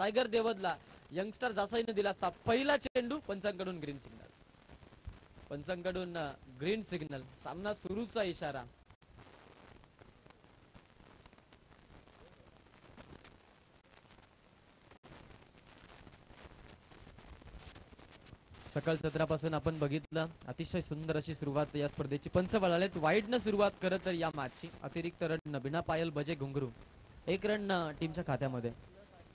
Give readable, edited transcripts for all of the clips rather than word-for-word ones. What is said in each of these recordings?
Tiger देवदला youngster जासाईने दिला असता पहिला चेंडू पंचांकडून ग्रीन सिग्नल. पंचांकडून ग्रीन सिग्नल. सामना सुरूचा इशारा. सकाळ सत्रापासून आपण बघितलं अतिशय सुंदर अशी सुरुवात या स्पर्धेची. पंच वळालेत वाईडनं सुरुवात करत तर या मॅचची. अतिरिक्त रन बिना पायल बजे घुंगरू 1 रन टीमच्या खात्यामध्ये.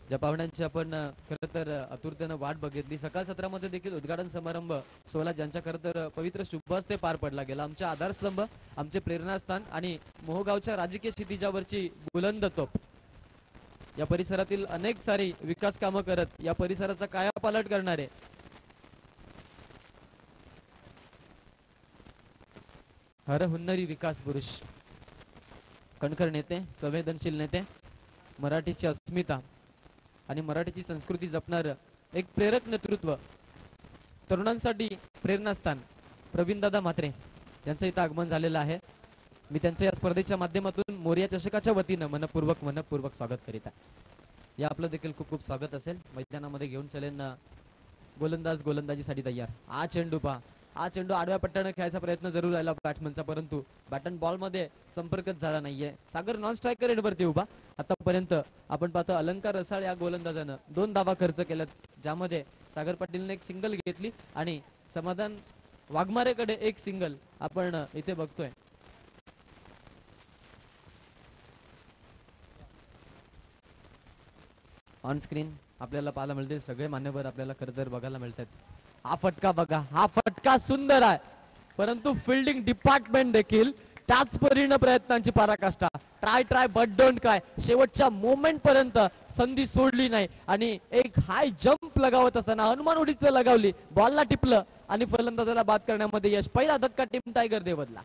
ज्या पाहुण्यांची आपण खरं तर आतुरतेनं वाट बघितली. सकाळ सत्रामध्ये देखील उद्घाटन समारंभ सोहळा ज्यांच्या खरं तर पवित्र शुभ हस्ते पार पडला गेला. आमचे आधारस्तंभ, आमचे प्रेरणास्थान आणि मोहगावच्या राजकीय क्षितिजावरची बुलंद तोफ. या परिसरातील अनेक सारी विकास कामं करत या परिसराचा कायापालट करणारे हर हुन्नरी विकास पुरुष, कणखर नेते, संवेदनशील नेते, मराठीची अस्मिता आणि मराठीची संस्कृती जपणार एक प्रेरक नेतृत्व, तरुणांसाठी प्रेरणास्थान प्रवीणदादा म्हात्रे यांचं इथं आगमन झालेलं आहे. मी त्यांचं या स्पर्धेच्या माध्यमातून मोरिया चषकाच्या वतीनं मनपूर्वक स्वागत करीत आहे. या आपलं देखील खूप खूप स्वागत असेल. मैदानामध्ये घेऊन चलेन गोलंदाज गोलंदाजीसाठी तयार. हा चेंडू पहा. हा चेंडू आडव्या पट्ट्याने खेळायचा प्रयत्न जरूर राहिला बॅट्समनचा, परंतु बॅटन बॉल मध्ये संपर्कच झाला नाहीये. सागर नॉन स्ट्रायकर एंडवरती उभा. आतापर्यंत आपण पाहतो अलंकार रसाळ या गोलंदाजानं 2 धावा खर्च केल्यात, ज्यामध्ये सागर पाटीलने एक सिंगल घेतली आणि समाधान वाघमारेकडे एक सिंगल आपण इथे बघतोय. ऑन स्क्रीन आपल्याला पाहायला मिळतील सगळे मान्यवर आपल्याला खरं तर बघायला मिळतात. हा फटका बघा. हा फटका सुंदर आहे, परंतु फिल्डिंग डिपार्टमेंट देखील त्याच परीने प्रयत्नांची पराकाष्ठा. ट्राय बट डोंट काय. शेवटच्या मोमेंट पर्यंत संधी सोडली नाही आणि एक हाय जंप लगावत असताना हनुमान उडीत लगावली, बॉलला टिपलं आणि फलंदाजाला बाद करण्यामध्ये यश. पहिला धक्का टीम टायगर देवदला.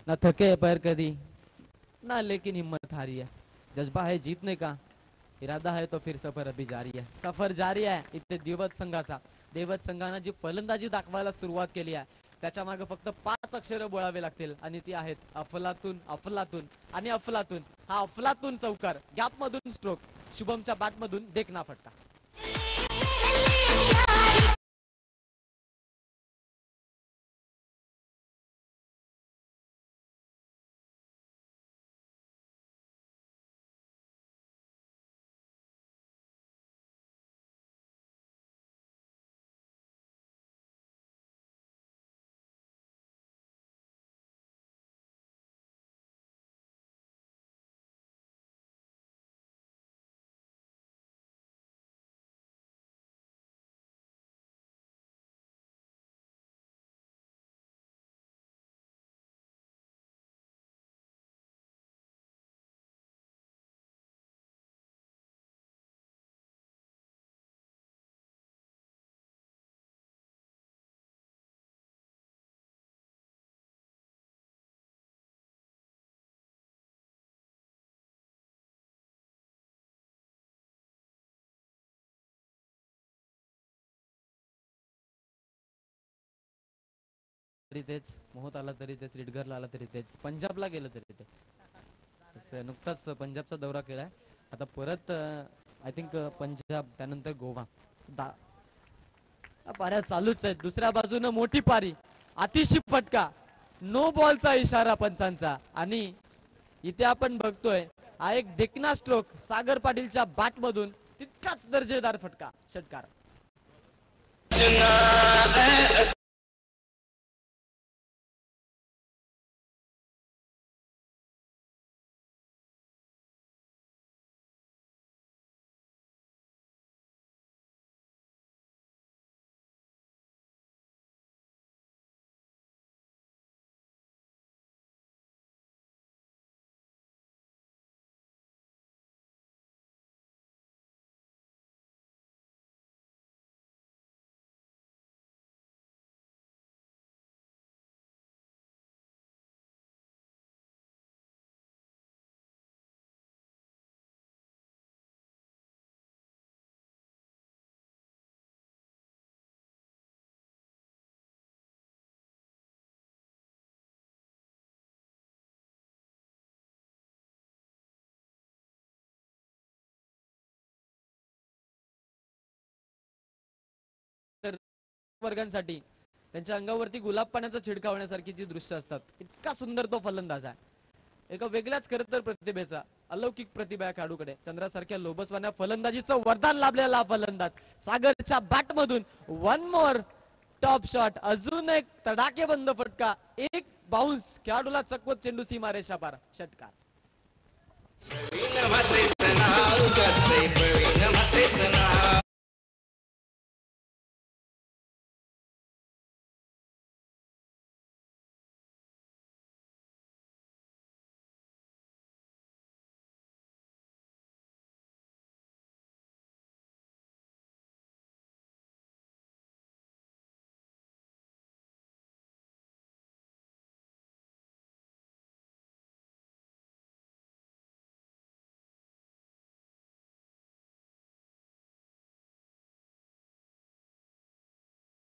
ना थके पैर कदी ना लेकिन हिम्मत हारी है. जज्बा है जीतने का, इरादा है तो फिर सफर अभी जारी है. सफर जारी आहे इथे देवत संघानं जी फलंदाजी दाखवायला सुरुवात केली आहे त्याच्या मागे फक्त 5 अक्षरं बोलावे लागतील आणि ती आहेत अफलातून अफलातून आणि अफलातून. हा अफलातून चौकार, गॅप मधून स्ट्रोक, शुभमच्या बॅट मधून देखना फटका. तरी तेच, मोहोत आला तरी तेच, रिडगरला आला तरी तेच, पंजाबला गेलं तरी तेच. नुकताच पंजाबचा दौरा केलाय, आता परत आय थिंक पंजाब, त्यानंतर गोवा. पाऱ्या चालूच आहेत. दुसऱ्या बाजूनं मोठी पारी, अतिशय फटका, नो बॉलचा इशारा पंचांचा. आणि इथे आपण बघतोय हा एक देखना स्ट्रोक सागर पाटीलच्या बॅट मधून, तितकाच दर्जेदार फटका, षटकार. वर्गांसाठी त्यांच्या अंगावरती गुलाब पाण्याचा छिडकावण्यासारखी ती दृश्य असतात. इतका सुंदर तो फलंदाज आहे, एका वेगळ्याच खरं तर प्रतिभेचा, अलौकिक प्रतिभा खेळाडूकडे. चंद्रासारख्या लोभसवान्या फलंदाजीचं वरदान लाभलेला फलंदाज सागरच्या बॅट मधून वन मोर टॉप शॉट, अजून एक तडाकेबंद फटका, एक बाउन्स, खेळाडूला चकवत चेंडू सीमारेषा पार, षटकार.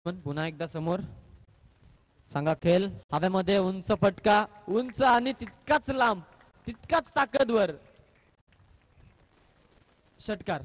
पण पुन्हा एकदा समोर, सांगा खेळ हवेमध्ये, उंच फटका, उंच आणि तितकाच लांब, तितकाच ताकदवर, षटकार.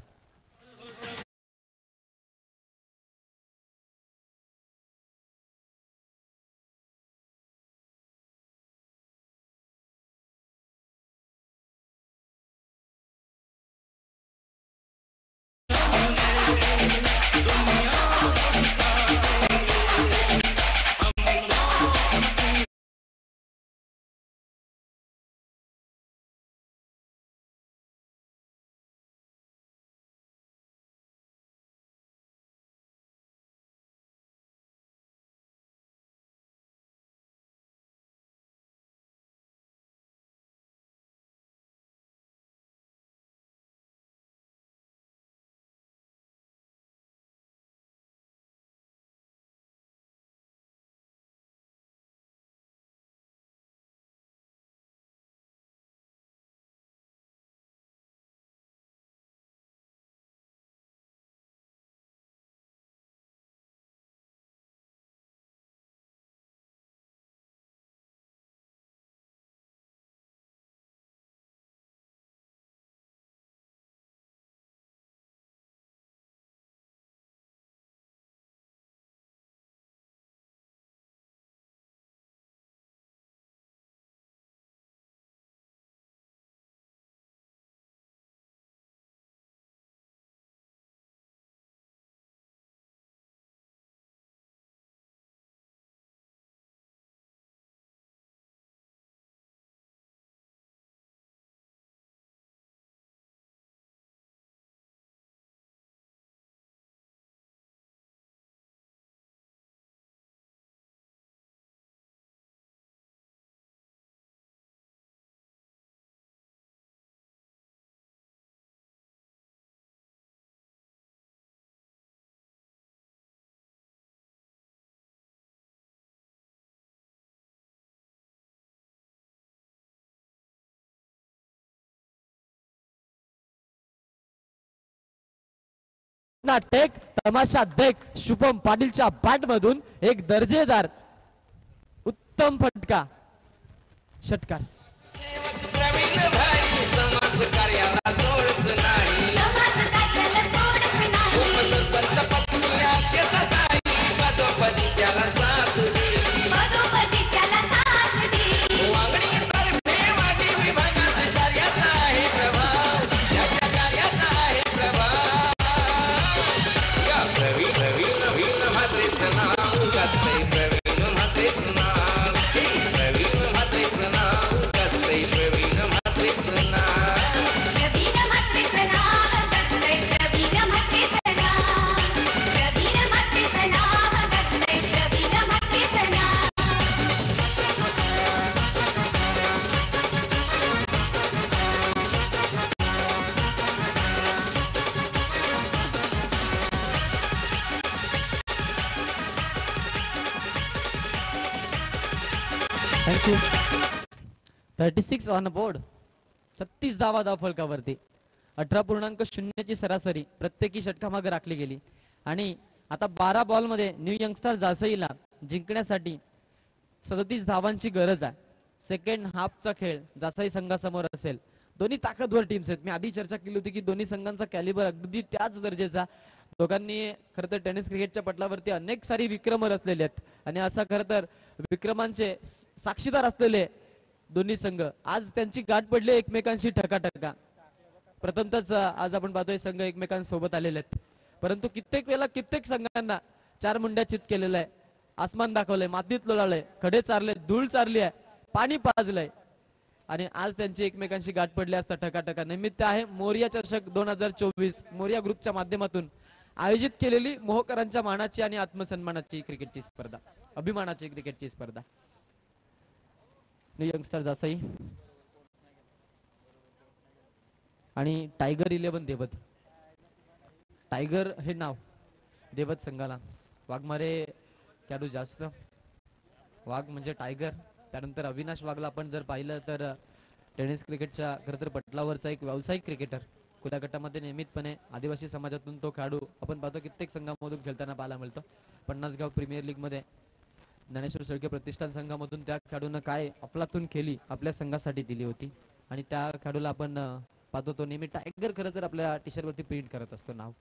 ना टेक, तमाशा देख, शुभम पाटीलच्या बॅट मधून एक दर्जेदार उत्तम फटका षटकार. प्रवीण भारी समाज कार्याला जोडच नाही उपसरपंच पत्नी शेतात आई पदोपदी त्याला साथ देई वांगणी तर्फे वाटी विभागात कार्याचा आहे प्रभाव त्याच्या कार्याचा आहे प्रभाव या प्रवीण म्हात्रेचं नाव गाजतंय प्रवीण म्हात्रेचं नाव प्रवीण म्हात्रेचं नाव गाजतंय प्रवीण म्हात्रेचं नाव थँक्यू. 36 on board. 36 धावा धाव फलकावरती. 18.0 सरासरी प्रत्येकी षटकामागे राखली गेली आणि आता 12 बॉल मध्ये न्यू यंगस्टर जासईला जिंकण्यासाठी 37 धावांची गरज आहे. सेकंड हाफचा खेळ जासई संघासमोर असेल. दोन्ही ताकदवर टीम्स आहेत. मी आधी चर्चा केली होती की दोन्ही संघांचा कॅलिबर अगदी त्याच दर्जाचा. दोघांनी खरं तर टेनिस क्रिकेटच्या पटलावरती अनेक सारी विक्रम रचलेले आहेत आणि असा खरं तर विक्रमांचे साक्षीदार असलेले दोन्ही संघ आज त्यांची गाठ पडली एकमेकांशी ठकाठका. प्रथमतच आज आपण पाहतोय संघ एकमेकांसोबत आलेले आहेत परंतु कित्येक वेळेला कित्येक संघांना चार मुंड्या चित केलेलं आहे. आसमान दाखवलंय, मातीत लोळालंय, खडे चारले, धूळ चारली आहे, पाणी पाजलंय आणि आज त्यांची एकमेकांशी गाठ पडली असता ठकाठका. निमित्त आहे मोरिया चषक 2024 मोरिया ग्रुपच्या माध्यमातून आयोजित केलेली मोहकरांच्या मानाची आणि आत्मसन्मानाची क्रिकेटची स्पर्धा, अभिमानाची क्रिकेटची स्पर्धा. यंगस्टर जासई आणि टायगर 11 देवत. टायगर हे नाव देवत संघाला. वाघमारे खेळाडू जास्त. वाघ म्हणजे टायगर. त्यानंतर अविनाश वाघला आपण जर पाहिलं तर टेनिस क्रिकेटच्या खरं तर पटलावरचा एक व्यावसायिक क्रिकेटर. खुल्या गटामध्ये नियमितपणे आदिवासी समाजातून तो खेळाडू आपण पाहतो कित्येक संघांमधून खेळताना पाहायला मिळतो. 50 गाव प्रीमियर लीग मध्ये ज्ञानेश्वर शेळके प्रतिष्ठान संघामधून त्या खेळाडूनं काय अफलातून खेळी आपल्या संघासाठी दिली होती आणि त्या खेळाडूला आपण पाहतो तो नेहमी टायगर खरं तर आपल्या टी शर्ट वरती प्रिंट करत असतो नाव.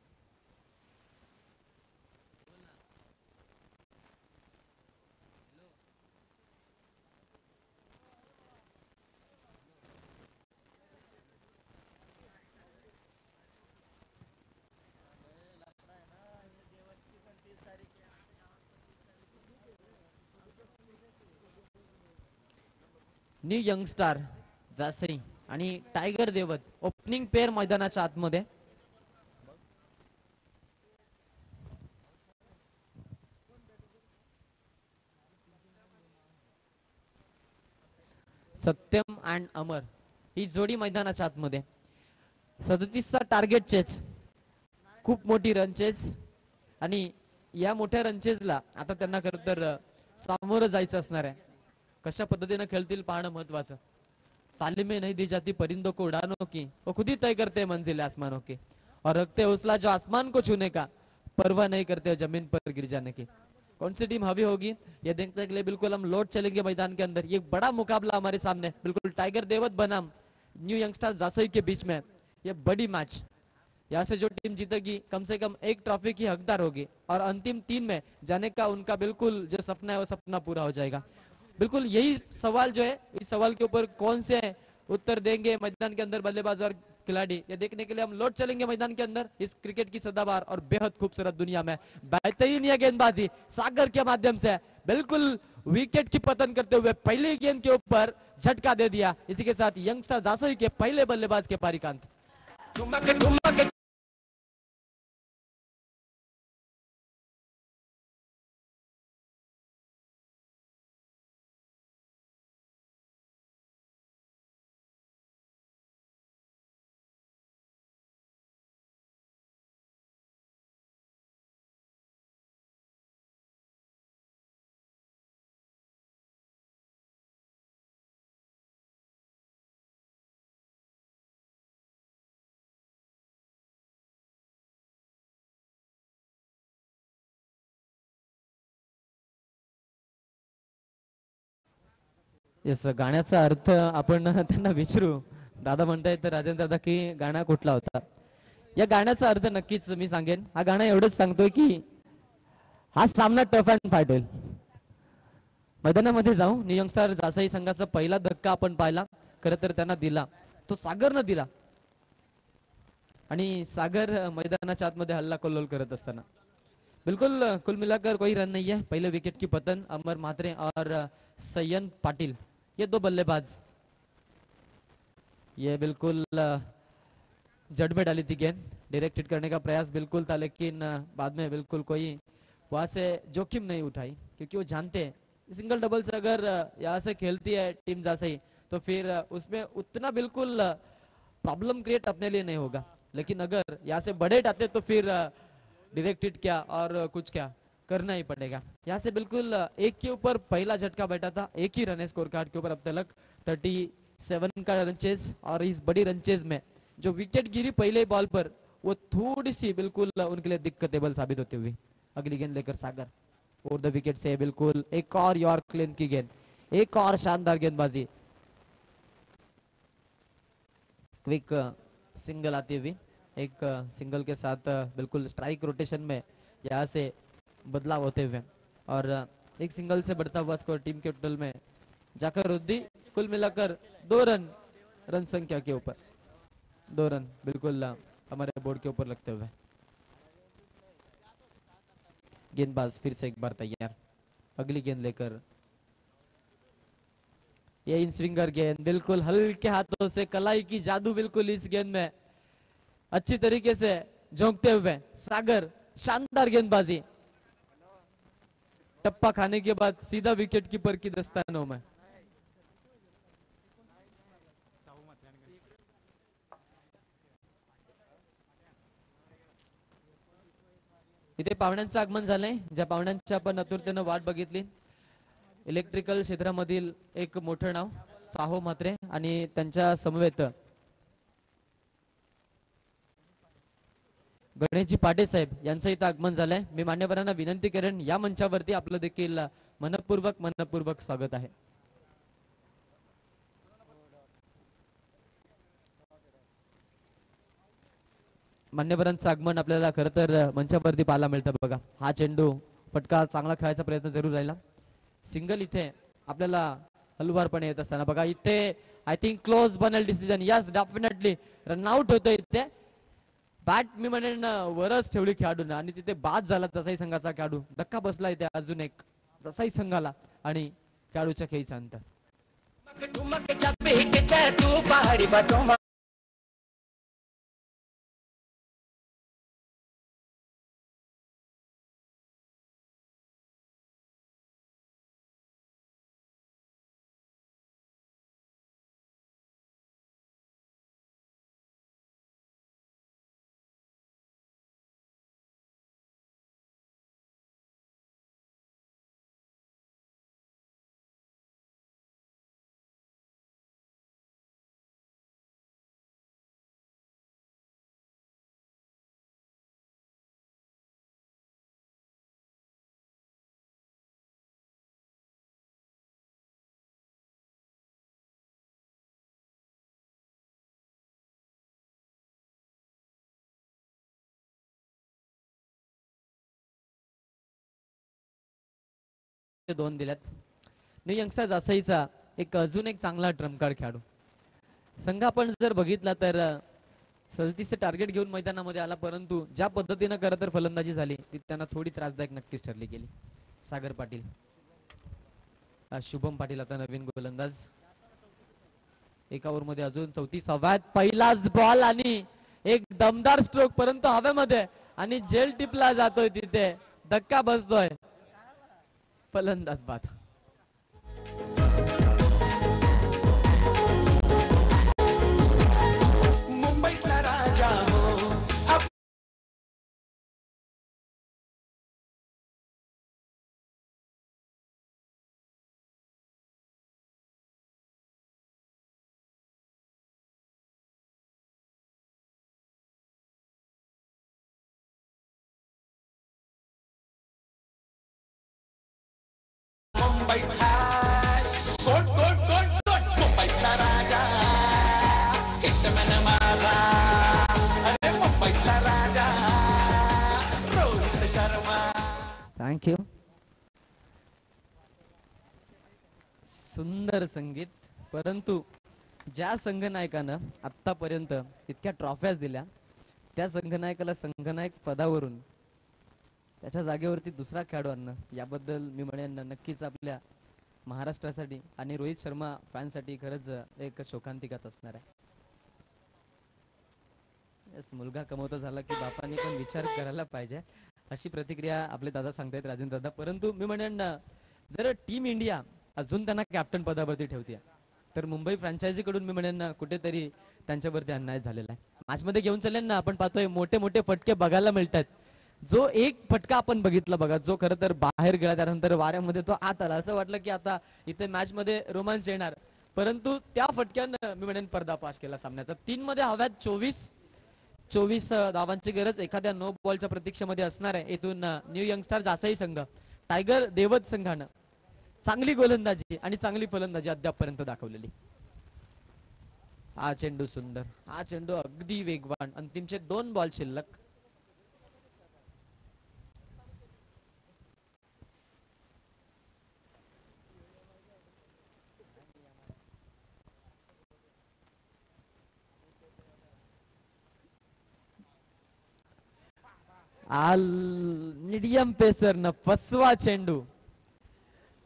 न्यू यंगस्टार जासई आणि टायगर देवत ओपनिंग पेअर मैदानाच्या आतमध्ये. सत्यम अँड अमर ही जोडी मैदानाच्या आतमध्ये. 37चा टार्गेट चेस, खूप मोठी रन चेस आणि या मोठ्या रन चेसला आता त्यांना खरं तर सामोरं जायचं असणार आहे. कशा पद्धतीने खेळतील पाहणं महत्वाचं. तालीमें नहीं दी जाती परिंदों को उड़ानों की, वो खुद ही तय करते हैं मंजिल आसमानों की और रखते हौसला जो आसमान को छूने का, परवाह नहीं करते जमीन पर गिर जाने की. कौन सी टीम हावी होगी ये देखने के लिए बिल्कुल हम लौट चलेंगे मैदान के अंदर. ये बड़ा मुकाबला हमारे सामने बिल्कुल टाइगर देवत बनाम न्यू यंगस्टर जासई के बीच में. ये बड़ी मैच. यहाँ से जो टीम जीतेगी कम से कम एक ट्रॉफी की हकदार होगी और अंतिम 3 में जाने का उनका बिल्कुल जो सपना है वो सपना पूरा हो जाएगा. बिल्कुल यही सवाल जो है, इस सवाल के ऊपर कौन से उत्तर देंगे मैदान के अंदर बल्लेबाज और खिलाड़ी, ये देखने के लिए हम लौट चलेंगे मैदान के अंदर. इस क्रिकेट की सदाबहार और बेहद खूबसूरत दुनिया में बेहतरीन यह गेंदबाजी सागर के माध्यम से बिल्कुल विकेट की पतन करते हुए पहली गेंद के ऊपर झटका दे दिया. इसी के साथ यंगस्टर जासई के पहले बल्लेबाज के पारिकांत. येस, गाण्याचा अर्थ आपण त्यांना विचारू. दादा म्हणतायत तर राजेंद्र दादा की गाणं कुठला होता. या गाण्याचा अर्थ नक्कीच मी सांगेन. हा गाणं एवढंच सांगतोय की हा सामना टफ अँड फाईट होईल. मैदानामध्ये जाऊ न्यू यंगस्टर जासाई संघाचा पहिला धक्का आपण पाहिला. खरं तर त्यांना दिला तो सागरनं दिला. आणि सागर मैदानाच्या आतमध्ये हल्ला कल्लोल करत असताना बिल्कुल कुल मिलाकर कोई रन नहीं है. पहले विकेट की पतन अमर म्हात्रे और सय्यन पाटिल ये दो बल्लेबाज, ये बिल्कुल जड़ में डाली थी गेंद. डायरेक्ट हिट करने का प्रयास बिल्कुल था, लेकिन बाद में बिल्कुल कोई वहां से जोखिम नहीं उठाई, क्योंकि वो जानते हैं सिंगल डबल से अगर यहाँ से खेलती है टीम जासई तो फिर उसमें उतना बिल्कुल प्रॉब्लम क्रिएट अपने लिए नहीं होगा. लेकिन अगर यहाँ से बड़े हिट आते तो फिर डायरेक्ट हिट क्या और कुछ क्या करना ही पड़ेगा. यहाँ से बिल्कुल एक के ऊपर पहला झटका बैठा था. एक ही रन है स्कोर कार्ड के ऊपर अब तक 37 का रन चेज. और इस बड़ी रन चेज में जो विकेट गिरी पहले बॉल पर वो थोड़ी सी बिल्कुल उनके लिए दिक्कतेबल साबित होती हुई. अगली गेंद लेकर सागर और द विकेट से बिल्कुल एक और यॉर्क लेंथ की गेंद, एक और शानदार गेंदबाजी. क्विक सिंगल आती हुई, एक सिंगल के साथ बिल्कुल स्ट्राइक रोटेशन में यहाँ से बदलाव होते हुए और एक सिंगल से बढ़ता हुआ स्कोर टीम के टोटल में जाकर वृद्धि. कुल मिलाकर 2 रन रन संख्या के ऊपर 2 रन बिल्कुल हमारे बोर्ड के ऊपर लगते हुए. गेंदबाज फिर से एक बार तैयार. अगली गेंद लेकर ये इन स्विंगर गेंद बिल्कुल हल्के हाथों से कलाई की जादू बिल्कुल इस गेंद में अच्छी तरीके से झोंकते हुए सागर. शानदार गेंदबाजी. टप्पा खाने के बाद सीधा विकेट कीपर की दस्तानों में. इथे पाहुण्यांचं आगमन झालंय. ज्या पाहुण्यांची आपण आतुरतेनं वाट बघितली. इलेक्ट्रिकल क्षेत्रामधील एक मोठं नाव साहो म्हात्रे आणि त्यांच्या समवेत गणेशजी पाटे साहेब यांचं इथं आगमन झालंय. मी मान्यवरांना विनंती करेन या मंचावरती आपलं देखील मनपूर्वक स्वागत आहे. मान्यवरांचं आगमन आपल्याला खरं तर मंचावरती पाहायला मिळतं बघा. हा चेंडू फटका चांगला खेळायचा प्रयत्न जरूर राहिला. सिंगल इथे आपल्याला हलवारपणे येत असताना बघा. इथे आय थिंक क्लोज बनेल डिसिजन. यस डेफिनेटली रनआउट होतोय इथे. बॅट मी म्हणेन वरच ठेवली खेळाडून आणि तिथे बाद झाला जसाई संघाचा खेळाडू. धक्का बसला इथे अजून एक जसाई संघाला आणि खेळाडूच्या खेळीचा अंतर. दोन दिल्यात. न्यू यंगस्टर जासईचा एक अजून एक चांगला ट्रम्प कार्ड खेळाडू संघ आपण जर बघितला तर 37 टार्गेट घेऊन मैदानामध्ये आला, परंतु ज्या पद्धतीनं खरं तर फलंदाजी झाली ती त्यांना थोडी त्रासदायक नक्कीच ठरली गेली. सागर पाटील, शुभम पाटील आता नवीन गोलंदाज. एका ओव्हर मध्ये अजून 34 पहिलाच बॉल आणि एक दमदार स्ट्रोक, परंतु हवेमध्ये आणि जेल टिपला जातोय तिथे धक्का बसतोय. फलंदाज बाद. मुंबईतला राजा हो. थँक्यू. सुंदर संगीत. परंतु ज्या संघनायकानं आतापर्यंत इतक्या ट्रॉफ्याज दिल्या त्या संघनायकाला संघनायक पदावरून त्याच्या जागेवरती दुसरा खेळाडू आणणं याबद्दल मी म्हणेन नक्कीच आपल्या महाराष्ट्रासाठी आणि रोहित शर्मा फॅनसाठी खरंच एक शोकांतिकाच असणार आहे. मुलगा कमवता झाला की बापाने पण विचार करायला पाहिजे अशी प्रतिक्रिया आपले दादा सांगतायत राजेंद्र दादा. परंतु मी म्हणेन जर टीम इंडिया अजून त्यांना कॅप्टन पदावरती ठेवते तर मुंबई फ्रँचायझी कडून मी म्हणेन कुठेतरी त्यांच्यावरती अन्याय झालेला आहे. मॅच मध्ये घेऊन चालले ना आपण पाहतोय मोठे मोठे फटके बघायला मिळतात. जो एक फटका आपण बघितला बघा जो खरं तर बाहेर गेला त्यानंतर वाऱ्यामध्ये तो आत आला असं वाटलं की आता इथे मॅच मध्ये रोमांच येणार. परंतु त्या फटक्यानं मी म्हणेन पर्दाफाश केला सामन्याचा. 3 मध्ये हव्यात 24 धावांची गरज एखाद्या नो बॉलच्या प्रतीक्षेमध्ये असणार आहे. इथून न्यू यंगस्टार जासाई संघ टायगर देवत संघानं चांगली गोलंदाजी आणि चांगली फलंदाजी अद्यापपर्यंत दाखवलेली. हा चेंडू सुंदर. हा चेंडू अगदी वेगवान. अंतिमचे 2 बॉल शिल्लक. मीडियम पेसर न फसवा चेंडू.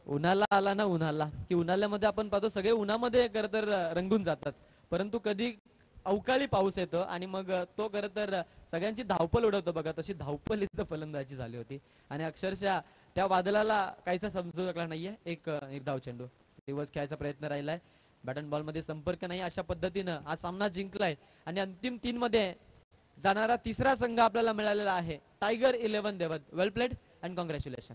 उन्हाला आला ना उन्हाला की उन्हाळ्यामध्ये आपण पाहतो सगळे उन्हामध्ये खरं तर रंगून जातात. परंतु कधी अवकाळी पाऊस येतो आणि मग तो खरं तर सगळ्यांची धावपल उडवतो बघा. तशी धावपल इथं फलंदाजी झाली होती आणि अक्षरशः त्या वादळाला काहीच समजू शकला नाहीये. एक निर्धाव चेंडू दिवस खेळायचा प्रयत्न राहिलाय. बॅट अँड बॉल मध्ये संपर्क नाही अशा पद्धतीनं हा सामना जिंकलाय आणि अंतिम 3 मध्ये जाणारा तिसरा संघ आपल्याला मिळालेला आहे टायगर 11 देवत. वेल प्लेड अँड कॉंग्रॅच्युलेशन.